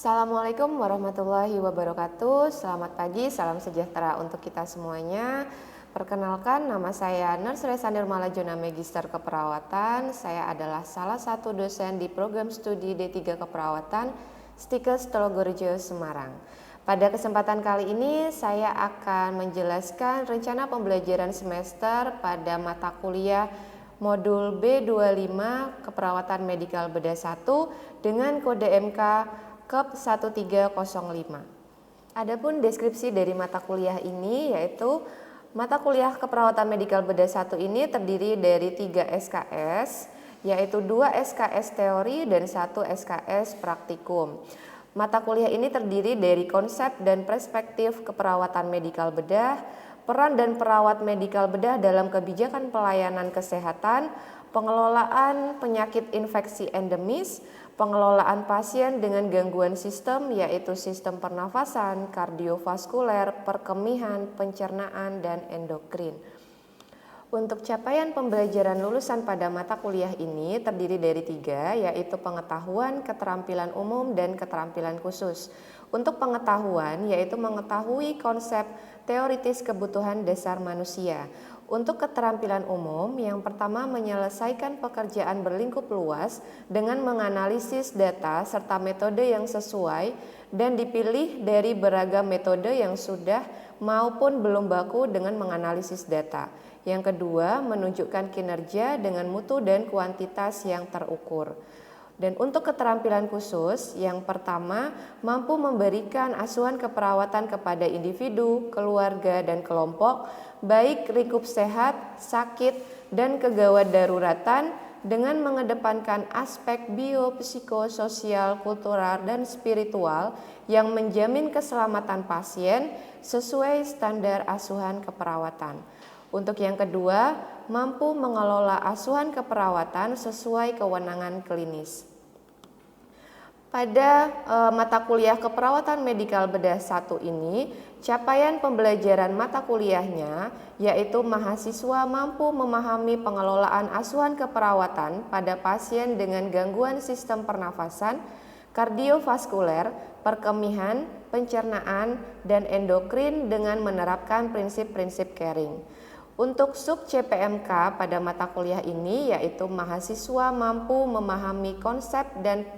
Assalamualaikum warahmatullahi wabarakatuh. Selamat pagi, salam sejahtera untuk kita semuanya. Perkenalkan, nama saya Nurse Resa Nirmala Jona Magister Keperawatan. Saya adalah salah satu dosen di program studi D3 Keperawatan Stikes Telogorejo Semarang. Pada kesempatan kali ini saya akan menjelaskan rencana pembelajaran semester pada mata kuliah modul B25 Keperawatan Medikal Bedah 1 dengan kode MK KEP 1305. Adapun deskripsi dari mata kuliah ini yaitu mata kuliah Keperawatan Medikal Bedah 1 ini terdiri dari 3 SKS, yaitu 2 SKS teori dan 1 SKS praktikum. Mata kuliah ini terdiri dari konsep dan perspektif keperawatan medikal bedah, peran dan perawat medikal bedah dalam kebijakan pelayanan kesehatan, pengelolaan penyakit infeksi endemis, pengelolaan pasien dengan gangguan sistem yaitu sistem pernafasan, kardiovaskuler, perkemihan, pencernaan, dan endokrin. Untuk capaian pembelajaran lulusan pada mata kuliah ini terdiri dari 3, yaitu pengetahuan, keterampilan umum, dan keterampilan khusus. Untuk pengetahuan, yaitu mengetahui konsep teoritis kebutuhan dasar manusia. Untuk keterampilan umum, yang pertama menyelesaikan pekerjaan berlingkup luas dengan menganalisis data serta metode yang sesuai dan dipilih dari beragam metode yang sudah maupun belum baku dengan menganalisis data. Yang kedua, menunjukkan kinerja dengan mutu dan kuantitas yang terukur. Dan untuk keterampilan khusus, yang pertama mampu memberikan asuhan keperawatan kepada individu, keluarga, dan kelompok, baik lingkup sehat, sakit, dan kegawat daruratan dengan mengedepankan aspek biopsikososial, kultural, dan spiritual yang menjamin keselamatan pasien sesuai standar asuhan keperawatan. Untuk yang kedua, mampu mengelola asuhan keperawatan sesuai kewenangan klinis. Pada mata kuliah keperawatan medikal bedah 1 ini, capaian pembelajaran mata kuliahnya yaitu mahasiswa mampu memahami pengelolaan asuhan keperawatan pada pasien dengan gangguan sistem pernafasan, kardiovaskuler, perkemihan, pencernaan, dan endokrin dengan menerapkan prinsip-prinsip caring. Untuk sub CPMK pada mata kuliah ini yaitu mahasiswa mampu memahami konsep dan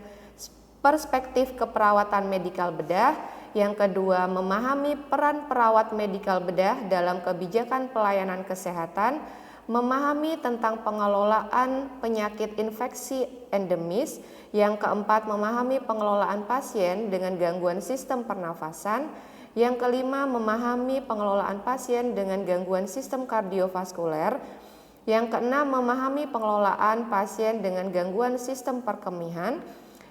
perspektif keperawatan medikal bedah. Yang kedua, memahami peran perawat medikal bedah dalam kebijakan pelayanan kesehatan, memahami tentang pengelolaan penyakit infeksi endemis. Yang keempat, memahami pengelolaan pasien dengan gangguan sistem pernafasan. Yang kelima, memahami pengelolaan pasien dengan gangguan sistem kardiovaskuler. Yang keenam, memahami pengelolaan pasien dengan gangguan sistem perkemihan.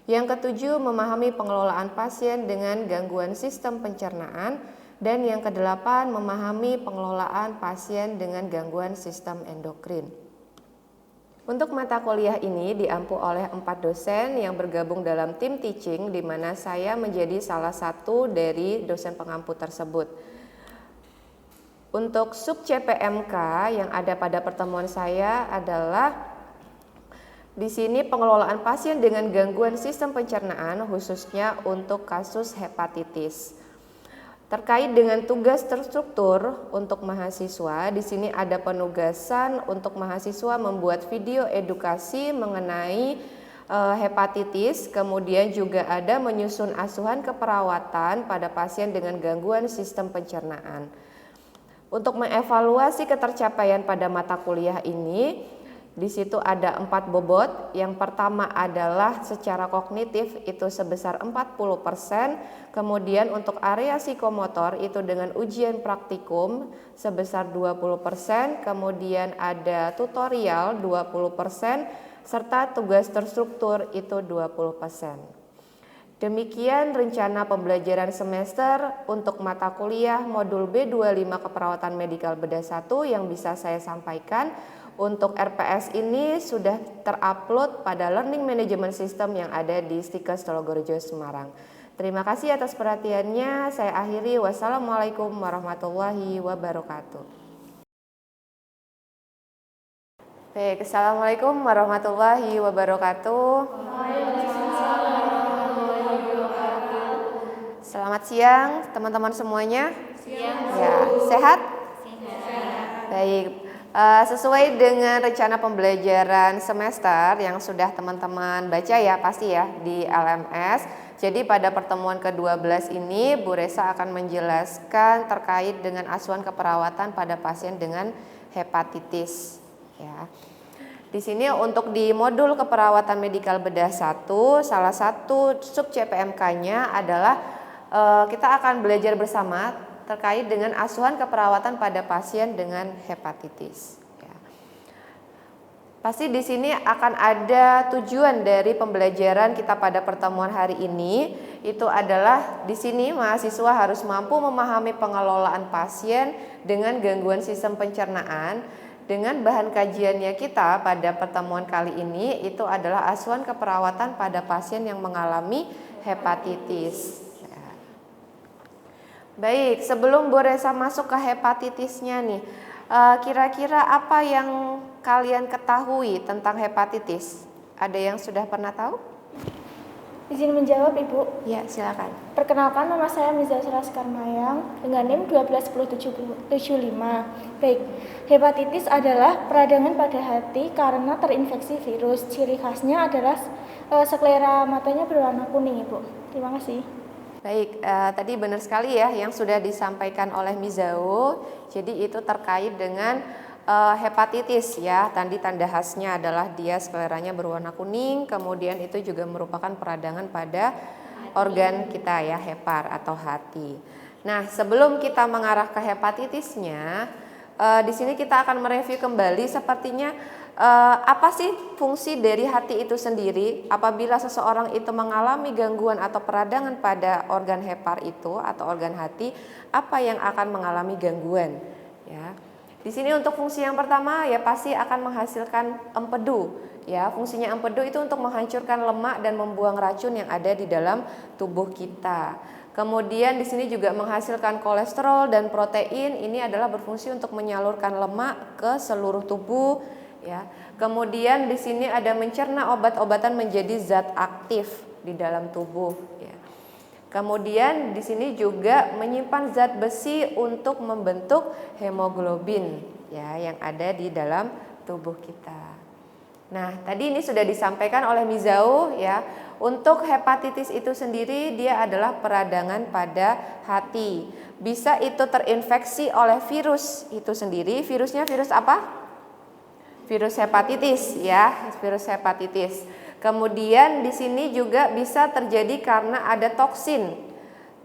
Yang ketujuh, memahami pengelolaan pasien dengan gangguan sistem pencernaan. Dan yang kedelapan, memahami pengelolaan pasien dengan gangguan sistem endokrin. Untuk mata kuliah ini diampu oleh 4 dosen yang bergabung dalam tim teaching, di mana saya menjadi salah satu dari dosen pengampu tersebut. Untuk sub CPMK yang ada pada pertemuan saya adalah di sini pengelolaan pasien dengan gangguan sistem pencernaan khususnya untuk kasus hepatitis. Terkait dengan tugas terstruktur untuk mahasiswa, di sini ada penugasan untuk mahasiswa membuat video edukasi mengenai hepatitis, kemudian juga ada menyusun asuhan keperawatan pada pasien dengan gangguan sistem pencernaan. Untuk mengevaluasi ketercapaian pada mata kuliah ini, di situ ada 4 bobot. Yang pertama adalah secara kognitif itu sebesar 40%, kemudian untuk area psikomotor itu dengan ujian praktikum sebesar 20%, kemudian ada tutorial 20%, serta tugas terstruktur itu 20%. Demikian rencana pembelajaran semester untuk mata kuliah modul B25 Keperawatan Medikal Bedah 1 yang bisa saya sampaikan. Untuk RPS ini sudah terupload pada Learning Management System yang ada di Stikes Telogorejo Semarang. Terima kasih atas perhatiannya. Saya akhiri. Wassalamualaikum warahmatullahi wabarakatuh. Baik, assalamualaikum warahmatullahi wabarakatuh. Waalaikumsalam warahmatullahi wabarakatuh. Selamat siang teman-teman semuanya. Siang. Ya, sehat? Sehat. Baik. Sesuai dengan rencana pembelajaran semester yang sudah teman-teman baca ya pasti ya di LMS. Jadi pada pertemuan ke-12 ini Bu Resa akan menjelaskan terkait dengan asuhan keperawatan pada pasien dengan hepatitis ya. Di sini untuk di modul keperawatan medikal bedah 1, salah satu sub CPMK-nya adalah kita akan belajar bersama terkait dengan asuhan keperawatan pada pasien dengan hepatitis. Ya. Pasti di sini akan ada tujuan dari pembelajaran kita pada pertemuan hari ini, itu adalah di sini mahasiswa harus mampu memahami pengelolaan pasien dengan gangguan sistem pencernaan. Dengan bahan kajiannya kita pada pertemuan kali ini itu adalah asuhan keperawatan pada pasien yang mengalami hepatitis. Ya. Baik, sebelum Bu Resa masuk ke hepatitisnya nih, kira-kira apa yang kalian ketahui tentang hepatitis? Ada yang sudah pernah tahu? Izin menjawab Ibu. Ya, silakan. Perkenalkan, nama saya Miza Seraskar Mayang dengan NIM 121075. Baik, hepatitis adalah peradangan pada hati karena terinfeksi virus. Ciri khasnya adalah sklera matanya berwarna kuning, Ibu. Terima kasih. Baik, tadi benar sekali ya yang sudah disampaikan oleh Mizao. Jadi itu terkait dengan hepatitis ya. Tadi tanda khasnya adalah dia skleranya berwarna kuning, kemudian itu juga merupakan peradangan pada organ kita ya, hepar atau hati. Nah, sebelum kita mengarah ke hepatitisnya, di sini kita akan mereview kembali sepertinya apa sih fungsi dari hati itu sendiri. Apabila seseorang itu mengalami gangguan atau peradangan pada organ hepar itu atau organ hati, apa yang akan mengalami gangguan ya. Di sini untuk fungsi yang pertama ya pasti akan menghasilkan empedu. Ya, fungsinya empedu itu untuk menghancurkan lemak dan membuang racun yang ada di dalam tubuh kita. Kemudian di sini juga menghasilkan kolesterol dan protein. Ini adalah berfungsi untuk menyalurkan lemak ke seluruh tubuh ya. Kemudian di sini ada mencerna obat-obatan menjadi zat aktif di dalam tubuh ya. Kemudian di sini juga menyimpan zat besi untuk membentuk hemoglobin ya yang ada di dalam tubuh kita. Nah, tadi ini sudah disampaikan oleh Mizao ya. Untuk hepatitis itu sendiri dia adalah peradangan pada hati. Bisa itu terinfeksi oleh virus itu sendiri. Virusnya virus apa? Virus hepatitis ya, virus hepatitis. Kemudian di sini juga bisa terjadi karena ada toksin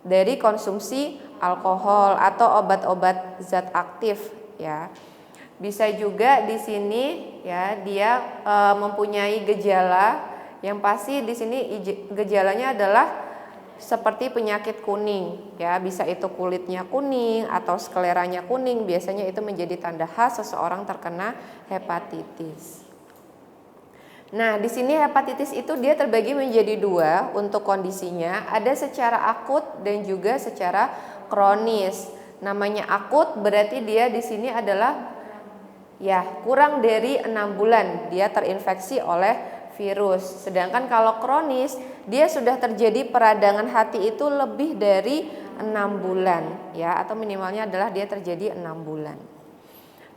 dari konsumsi alkohol atau obat-obat zat aktif ya. Bisa juga di sini ya dia mempunyai gejala yang pasti di sini gejalanya adalah seperti penyakit kuning ya, bisa itu kulitnya kuning atau skleranya kuning, biasanya itu menjadi tanda khas seseorang terkena hepatitis. Nah, di sini hepatitis itu dia terbagi menjadi dua untuk kondisinya, ada secara akut dan juga secara kronis. Namanya akut berarti dia di sini adalah ya kurang dari 6 bulan dia terinfeksi oleh virus. Sedangkan kalau kronis dia sudah terjadi peradangan hati itu lebih dari 6 bulan ya, atau minimalnya adalah dia terjadi 6 bulan.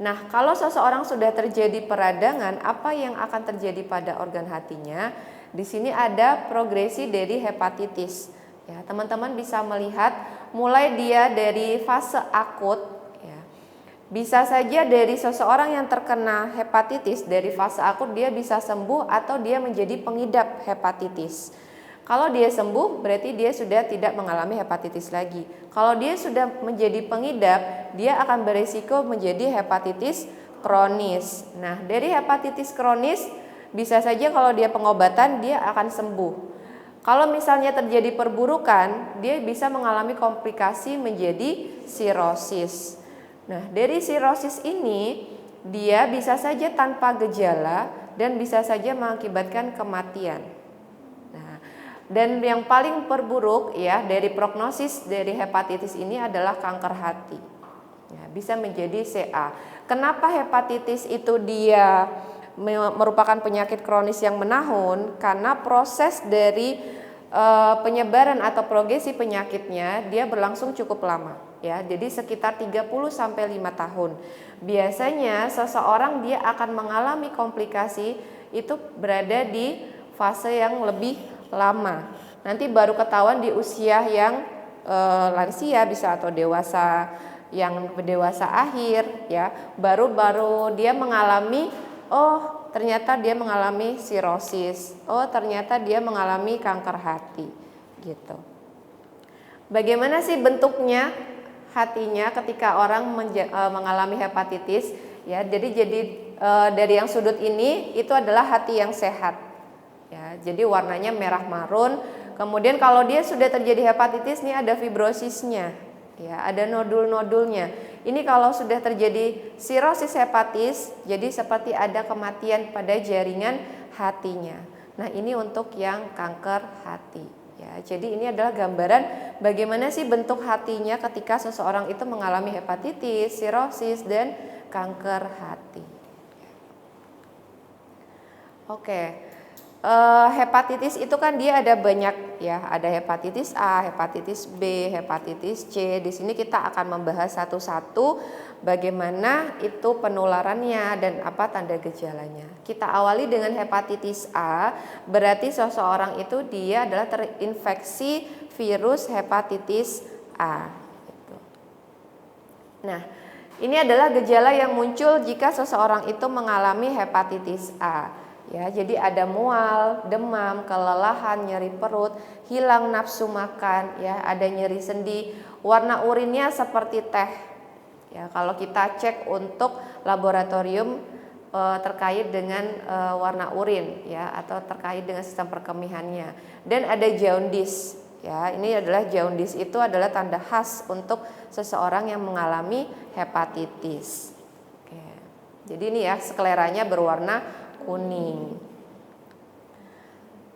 Nah, kalau seseorang sudah terjadi peradangan, apa yang akan terjadi pada organ hatinya? Di sini ada progresi dari hepatitis. Ya, teman-teman bisa melihat mulai dia dari fase akut. Ya, bisa saja dari seseorang yang terkena hepatitis dari fase akut dia bisa sembuh atau dia menjadi pengidap hepatitis. Kalau dia sembuh berarti dia sudah tidak mengalami hepatitis lagi. Kalau dia sudah menjadi pengidap, dia akan berisiko menjadi hepatitis kronis. Nah, dari hepatitis kronis bisa saja kalau dia pengobatan dia akan sembuh. Kalau misalnya terjadi perburukan, dia bisa mengalami komplikasi menjadi sirosis. Nah, dari sirosis ini dia bisa saja tanpa gejala dan bisa saja mengakibatkan kematian. Dan yang paling perburuk ya dari prognosis dari hepatitis ini adalah kanker hati. Ya, bisa menjadi CA. Kenapa hepatitis itu dia merupakan penyakit kronis yang menahun? Karena proses dari penyebaran atau progresi penyakitnya dia berlangsung cukup lama ya. Jadi sekitar 30 sampai 5 tahun. Biasanya seseorang dia akan mengalami komplikasi itu berada di fase yang lebih lama. Nanti baru ketahuan di usia yang lansia bisa atau dewasa, yang dewasa akhir ya. Baru dia mengalami ternyata dia mengalami sirosis. Ternyata dia mengalami kanker hati gitu. Bagaimana sih bentuknya hatinya ketika orang mengalami hepatitis ya. Jadi dari yang sudut ini itu adalah hati yang sehat. Ya, jadi warnanya merah marun. Kemudian kalau dia sudah terjadi hepatitis nih ada fibrosisnya. Ya, ada nodul-nodulnya. Ini kalau sudah terjadi sirosis hepatis, jadi seperti ada kematian pada jaringan hatinya. Nah, ini untuk yang kanker hati. Ya, jadi ini adalah gambaran bagaimana sih bentuk hatinya ketika seseorang itu mengalami hepatitis, sirosis, dan kanker hati. Oke. Hepatitis itu kan dia ada banyak ya, ada hepatitis A, hepatitis B, hepatitis C. Di sini kita akan membahas satu-satu bagaimana itu penularannya dan apa tanda gejalanya. Kita awali dengan hepatitis A, berarti seseorang itu dia adalah terinfeksi virus hepatitis A. Gitu. Nah, ini adalah gejala yang muncul jika seseorang itu mengalami hepatitis A. Ya, jadi ada mual, demam, kelelahan, nyeri perut, hilang nafsu makan, ya, ada nyeri sendi, warna urinnya seperti teh. Ya, kalau kita cek untuk laboratorium terkait dengan warna urin, ya, atau terkait dengan sistem perkemihannya. Dan ada jaundice. Ya, ini adalah jaundice itu adalah tanda khas untuk seseorang yang mengalami hepatitis. Oke. Jadi ini ya skleranya berwarna kuning.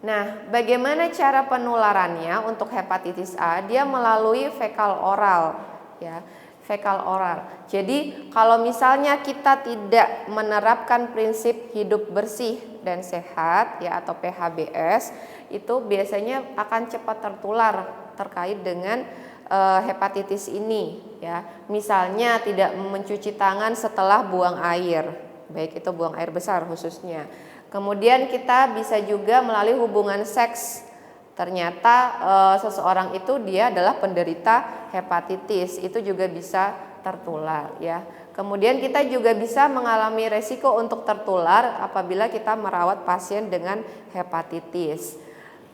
Nah, bagaimana cara penularannya untuk hepatitis A? Dia melalui fekal oral, ya, fekal oral. Jadi, kalau misalnya kita tidak menerapkan prinsip hidup bersih dan sehat, ya, atau PHBS, itu biasanya akan cepat tertular terkait dengan hepatitis ini, ya. Misalnya tidak mencuci tangan setelah buang air. Baik itu buang air besar khususnya. Kemudian kita bisa juga melalui hubungan seks. Ternyata seseorang itu dia adalah penderita hepatitis, itu juga bisa tertular ya. Kemudian kita juga bisa mengalami resiko untuk tertular apabila kita merawat pasien dengan hepatitis.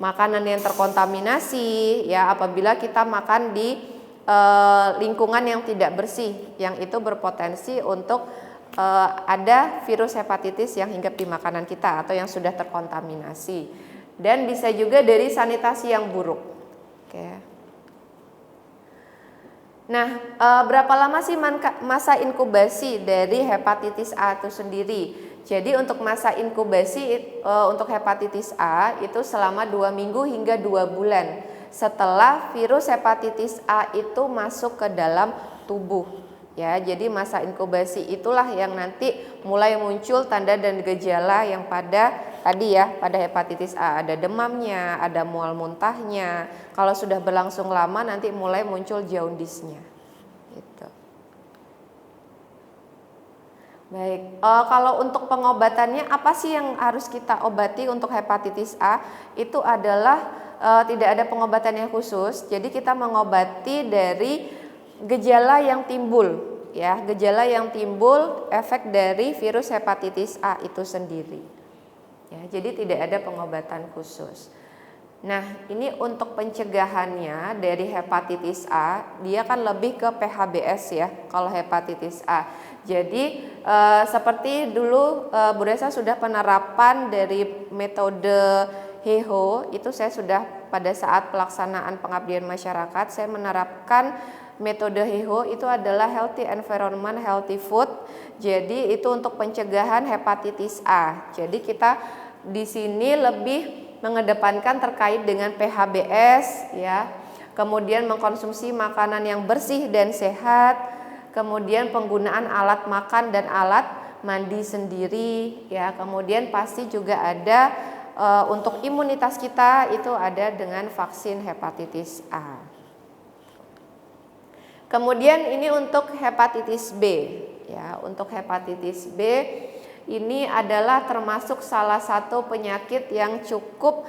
Makanan yang terkontaminasi ya, apabila kita makan di lingkungan yang tidak bersih, yang itu berpotensi untuk ada virus hepatitis yang hinggap di makanan kita atau yang sudah terkontaminasi, dan bisa juga dari sanitasi yang buruk. Oke. Nah, berapa lama sih masa inkubasi dari hepatitis A itu sendiri? Jadi untuk masa inkubasi untuk hepatitis A itu selama 2 minggu hingga 2 bulan setelah virus hepatitis A itu masuk ke dalam tubuh. Ya, jadi masa inkubasi itulah yang nanti mulai muncul tanda dan gejala yang pada tadi ya, pada hepatitis A ada demamnya, ada mual muntahnya. Kalau sudah berlangsung lama nanti mulai muncul jaundice-nya. Gitu. Baik, kalau untuk pengobatannya apa sih yang harus kita obati untuk hepatitis A? Itu adalah tidak ada pengobatan yang khusus. Jadi kita mengobati dari gejala yang timbul, ya, gejala yang timbul efek dari virus hepatitis A itu sendiri. Ya, jadi tidak ada pengobatan khusus. Nah, ini untuk pencegahannya dari hepatitis A, dia kan lebih ke PHBS ya, kalau hepatitis A. Jadi seperti dulu Bu Resa sudah penerapan dari metode HEHO, itu saya sudah pada saat pelaksanaan pengabdian masyarakat, saya menerapkan metode HEHO itu adalah Healthy Environment, Healthy Food. Jadi itu untuk pencegahan hepatitis A. Jadi kita di sini lebih mengedepankan terkait dengan PHBS ya. Kemudian mengkonsumsi makanan yang bersih dan sehat. Kemudian penggunaan alat makan dan alat mandi sendiri ya. Kemudian pasti juga ada untuk imunitas kita itu ada dengan vaksin hepatitis A. Kemudian ini untuk hepatitis B, ya. Untuk hepatitis B ini adalah termasuk salah satu penyakit yang cukup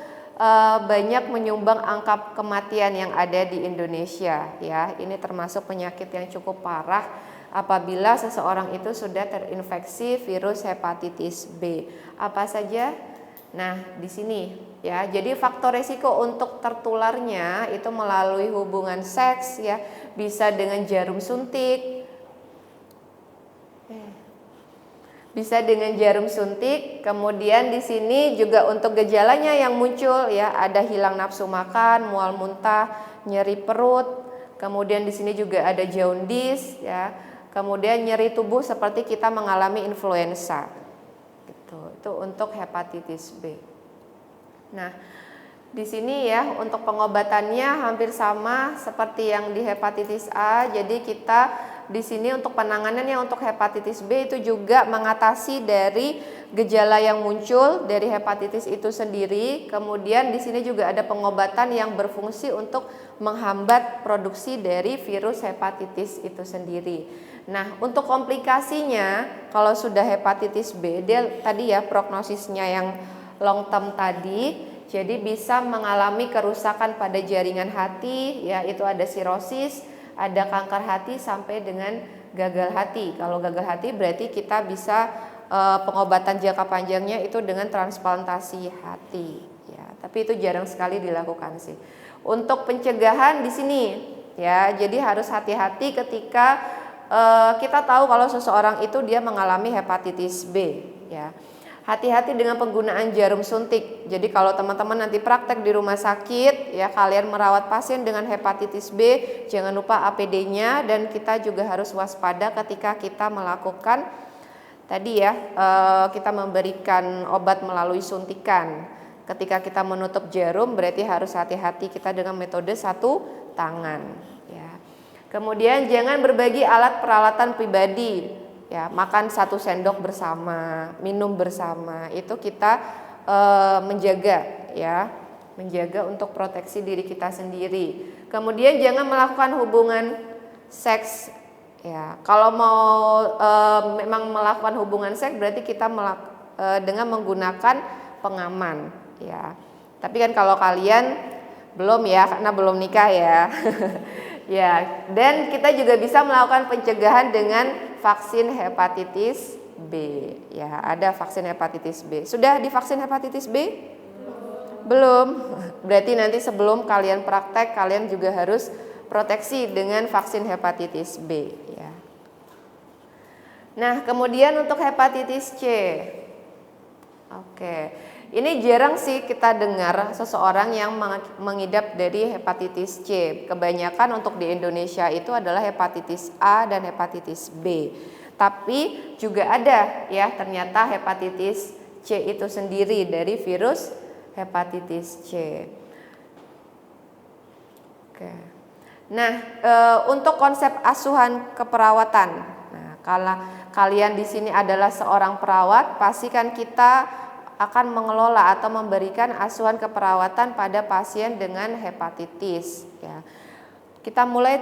banyak menyumbang angka kematian yang ada di Indonesia, ya. Ini termasuk penyakit yang cukup parah apabila seseorang itu sudah terinfeksi virus hepatitis B. Apa saja? Nah, di sini ya. Jadi faktor resiko untuk tertularnya itu melalui hubungan seks, ya, bisa dengan jarum suntik. Bisa dengan jarum suntik. Kemudian di sini juga untuk gejalanya yang muncul, ya, ada hilang nafsu makan, mual muntah, nyeri perut. Kemudian di sini juga ada jaundice, ya. Kemudian nyeri tubuh seperti kita mengalami influenza. Itu untuk hepatitis B. Nah, di sini ya untuk pengobatannya hampir sama seperti yang di hepatitis A. Jadi kita di sini untuk penanganannya untuk hepatitis B itu juga mengatasi dari gejala yang muncul dari hepatitis itu sendiri. Kemudian di sini juga ada pengobatan yang berfungsi untuk menghambat produksi dari virus hepatitis itu sendiri. Nah, untuk komplikasinya kalau sudah hepatitis B, dia tadi ya prognosisnya yang long term tadi, jadi bisa mengalami kerusakan pada jaringan hati, ya, itu ada sirosis, ada kanker hati sampai dengan gagal hati. Kalau gagal hati berarti kita bisa pengobatan jangka panjangnya itu dengan transplantasi hati, ya. Tapi itu jarang sekali dilakukan sih. Untuk pencegahan di sini, ya, jadi harus hati-hati ketika kita tahu kalau seseorang itu dia mengalami hepatitis B, ya. Hati-hati dengan penggunaan jarum suntik. Jadi kalau teman-teman nanti praktek di rumah sakit, ya, kalian merawat pasien dengan hepatitis B, jangan lupa APD-nya, dan kita juga harus waspada ketika kita melakukan tadi ya, kita memberikan obat melalui suntikan. Ketika kita menutup jarum berarti harus hati-hati kita dengan metode satu tangan. Kemudian jangan berbagi alat peralatan pribadi, ya, makan satu sendok bersama, minum bersama, itu kita menjaga, ya, menjaga untuk proteksi diri kita sendiri. Kemudian jangan melakukan hubungan seks, ya. Kalau mau memang melakukan hubungan seks berarti kita dengan menggunakan pengaman, ya. Tapi kan kalau kalian belum, ya, karena belum nikah, ya. Ya, dan kita juga bisa melakukan pencegahan dengan vaksin hepatitis B. Ya, ada vaksin hepatitis B. Sudah divaksin hepatitis B? Belum. Berarti nanti sebelum kalian praktek, kalian juga harus proteksi dengan vaksin hepatitis B. Ya. Nah, kemudian untuk hepatitis C. Oke. Ini jarang sih kita dengar seseorang yang mengidap dari hepatitis C. Kebanyakan untuk di Indonesia itu adalah hepatitis A dan hepatitis B. Tapi juga ada, ya, ternyata hepatitis C itu sendiri dari virus hepatitis C. Oke. Nah, untuk konsep asuhan keperawatan. Nah, kalau kalian di sini adalah seorang perawat, pastikan kita akan mengelola atau memberikan asuhan keperawatan pada pasien dengan hepatitis, ya. Kita mulai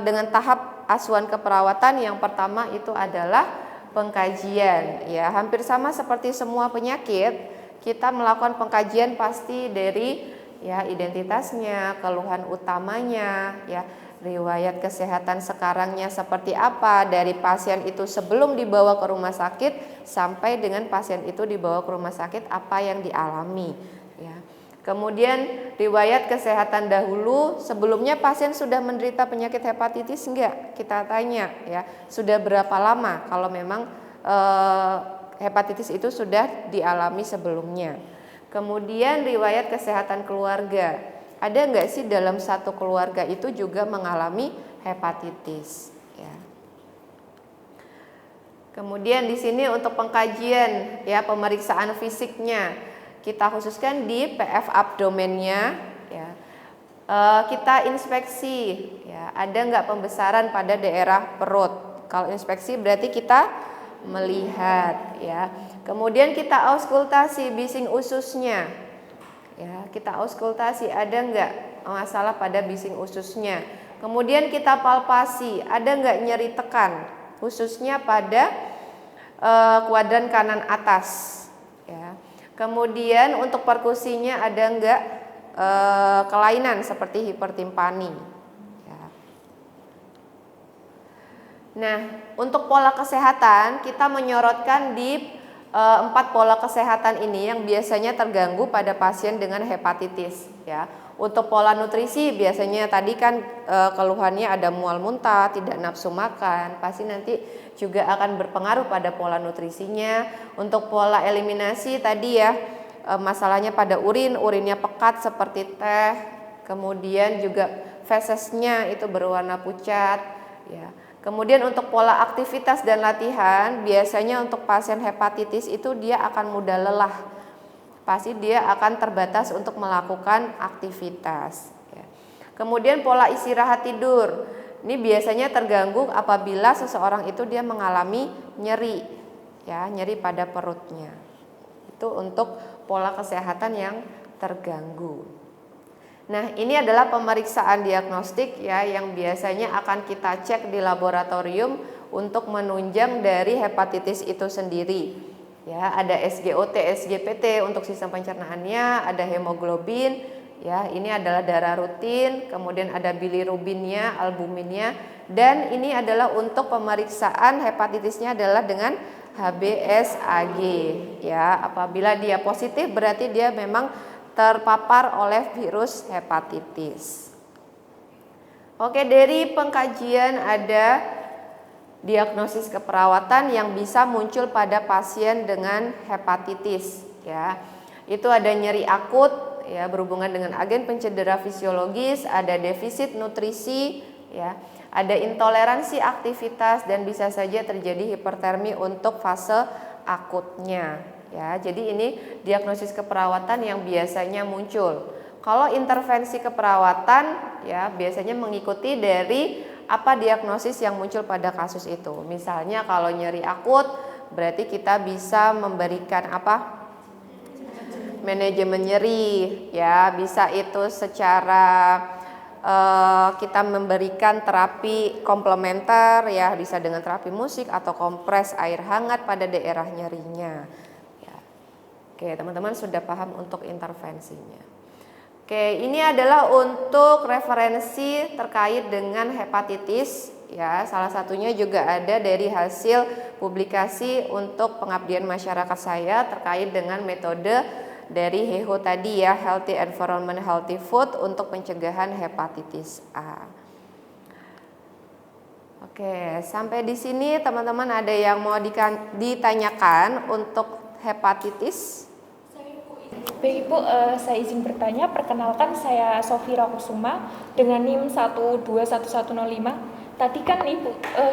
dengan tahap asuhan keperawatan. Yang pertama itu adalah pengkajian, ya. Hampir sama seperti semua penyakit, kita melakukan pengkajian pasti dari, ya, identitasnya, keluhan utamanya, ya, riwayat kesehatan sekarangnya seperti apa dari pasien itu sebelum dibawa ke rumah sakit sampai dengan pasien itu dibawa ke rumah sakit apa yang dialami, ya. Kemudian riwayat kesehatan dahulu, sebelumnya pasien sudah menderita penyakit hepatitis enggak? Kita tanya, ya, sudah berapa lama kalau memang hepatitis itu sudah dialami sebelumnya. Kemudian riwayat kesehatan keluarga. Ada enggak sih dalam satu keluarga itu juga mengalami hepatitis, ya. Kemudian di sini untuk pengkajian, ya, pemeriksaan fisiknya kita khususkan di PF abdomennya, ya. Kita inspeksi, ya, ada enggak pembesaran pada daerah perut. Kalau inspeksi berarti kita melihat, ya. Kemudian kita auskultasi bising ususnya. Ya, kita auskultasi ada enggak masalah pada bising ususnya. Kemudian kita palpasi, ada enggak nyeri tekan khususnya pada kuadran kanan atas. Ya. Kemudian untuk perkusinya ada enggak kelainan seperti hipertimpani. Ya. Nah, untuk pola kesehatan kita menyorotkan di 4 pola kesehatan ini yang biasanya terganggu pada pasien dengan hepatitis. Ya, untuk pola nutrisi biasanya tadi kan keluhannya ada mual muntah, tidak nafsu makan, pasti nanti juga akan berpengaruh pada pola nutrisinya. Untuk pola eliminasi tadi ya, masalahnya pada urinnya pekat seperti teh, kemudian juga fesesnya itu berwarna pucat. Ya. Kemudian untuk pola aktivitas dan latihan, biasanya untuk pasien hepatitis itu dia akan mudah lelah. Pasti dia akan terbatas untuk melakukan aktivitas. Ya. Kemudian pola istirahat tidur, ini biasanya terganggu apabila seseorang itu dia mengalami nyeri, ya, nyeri pada perutnya. Itu untuk pola kesehatan yang terganggu. Nah, ini adalah pemeriksaan diagnostik ya yang biasanya akan kita cek di laboratorium untuk menunjang dari hepatitis itu sendiri. Ya, ada SGOT, SGPT untuk sistem pencernaannya, ada hemoglobin, ya, ini adalah darah rutin, kemudian ada bilirubinnya, albuminnya, dan ini adalah untuk pemeriksaan hepatitisnya adalah dengan HBsAg. Ya, apabila dia positif berarti dia memang terpapar oleh virus hepatitis. Oke, dari pengkajian ada diagnosis keperawatan yang bisa muncul pada pasien dengan hepatitis, ya. Itu ada nyeri akut ya berhubungan dengan agen pencedera fisiologis, ada defisit nutrisi, ya. Ada intoleransi aktivitas dan bisa saja terjadi hipertermi untuk fase akutnya. Ya, jadi ini diagnosis keperawatan yang biasanya muncul. Kalau intervensi keperawatan ya biasanya mengikuti dari apa diagnosis yang muncul pada kasus itu. Misalnya kalau nyeri akut berarti kita bisa memberikan apa? Manajemen nyeri, ya, bisa itu secara kita memberikan terapi komplementer ya, bisa dengan terapi musik atau kompres air hangat pada daerah nyerinya. Oke, teman-teman sudah paham untuk intervensinya. Oke, ini adalah untuk referensi terkait dengan hepatitis ya. Salah satunya juga ada dari hasil publikasi untuk pengabdian masyarakat saya terkait dengan metode dari HEHO tadi ya, Healthy Environment Healthy Food untuk pencegahan hepatitis A. Oke, sampai di sini teman-teman ada yang mau ditanyakan untuk hepatitis? Baik Ibu, saya izin bertanya. Perkenalkan, saya Sofira Kusuma dengan NIM 121105. Tadi kan Ibu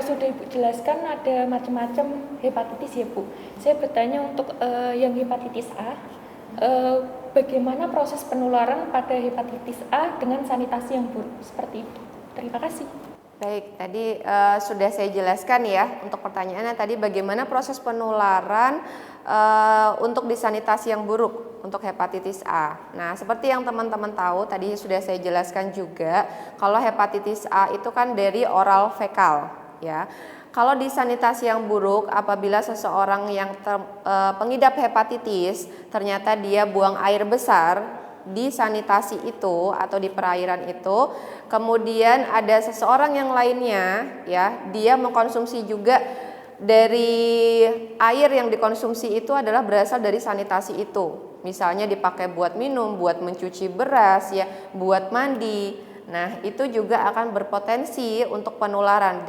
sudah Ibu jelaskan ada macam-macam hepatitis ya Bu. Saya bertanya untuk yang hepatitis A, bagaimana proses penularan pada hepatitis A dengan sanitasi yang buruk seperti itu? Terima kasih. Baik, tadi sudah saya jelaskan ya untuk pertanyaannya tadi bagaimana proses penularan untuk disanitasi yang buruk untuk hepatitis A. Nah, seperti yang teman-teman tahu tadi sudah saya jelaskan juga kalau hepatitis A itu kan dari oral fekal ya. Kalau disanitasi yang buruk apabila seseorang yang pengidap hepatitis ternyata dia buang air besar di sanitasi itu atau di perairan itu, kemudian ada seseorang yang lainnya ya, dia mengkonsumsi juga dari air yang dikonsumsi itu adalah berasal dari sanitasi itu. Misalnya dipakai buat minum, buat mencuci beras ya, buat mandi. Nah, itu juga akan berpotensi untuk penularan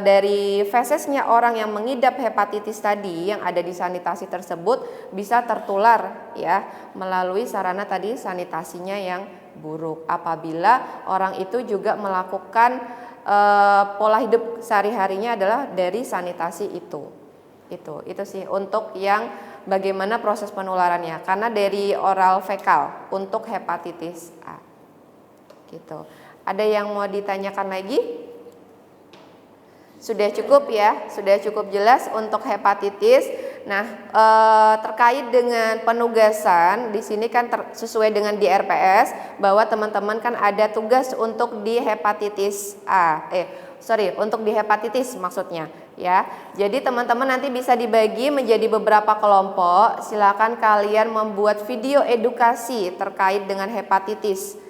dari fesesnya orang yang mengidap hepatitis tadi yang ada di sanitasi tersebut bisa tertular ya melalui sarana tadi sanitasinya yang buruk. Apabila orang itu juga melakukan pola hidup sehari-harinya adalah dari sanitasi itu. Itu sih untuk yang bagaimana proses penularannya karena dari oral fekal untuk hepatitis A. Gitu. Ada yang mau ditanyakan lagi? Sudah cukup ya, sudah cukup jelas untuk hepatitis. Nah, terkait dengan penugasan di sini kan sesuai dengan di RPS bahwa teman-teman kan ada tugas untuk di hepatitis untuk di hepatitis maksudnya ya. Jadi teman-teman nanti bisa dibagi menjadi beberapa kelompok. Silakan kalian membuat video edukasi terkait dengan hepatitis.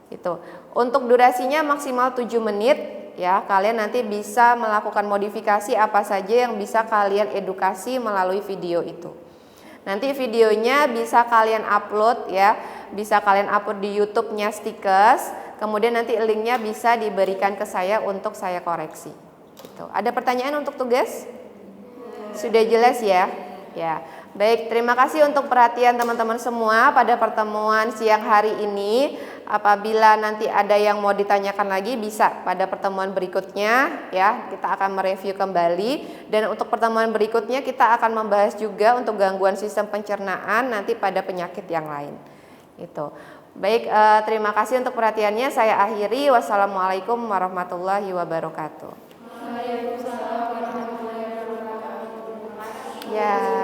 Itu. Untuk durasinya maksimal 7 menit. Ya, kalian nanti bisa melakukan modifikasi apa saja yang bisa kalian edukasi melalui video itu. Nanti videonya bisa kalian upload ya, bisa kalian upload di YouTube-nya Stikes. Kemudian nanti linknya bisa diberikan ke saya untuk saya koreksi. Gitu. Ada pertanyaan untuk tugas? Sudah jelas ya? Ya. Baik, terima kasih untuk perhatian teman-teman semua pada pertemuan siang hari ini. Apabila nanti ada yang mau ditanyakan lagi bisa pada pertemuan berikutnya ya, kita akan mereview kembali. Dan untuk pertemuan berikutnya kita akan membahas juga untuk gangguan sistem pencernaan nanti pada penyakit yang lain. Itu. Baik, terima kasih untuk perhatiannya. Saya akhiri. Wassalamualaikum warahmatullahi wabarakatuh. Waalaikumsalam warahmatullahi wabarakatuh. Ya.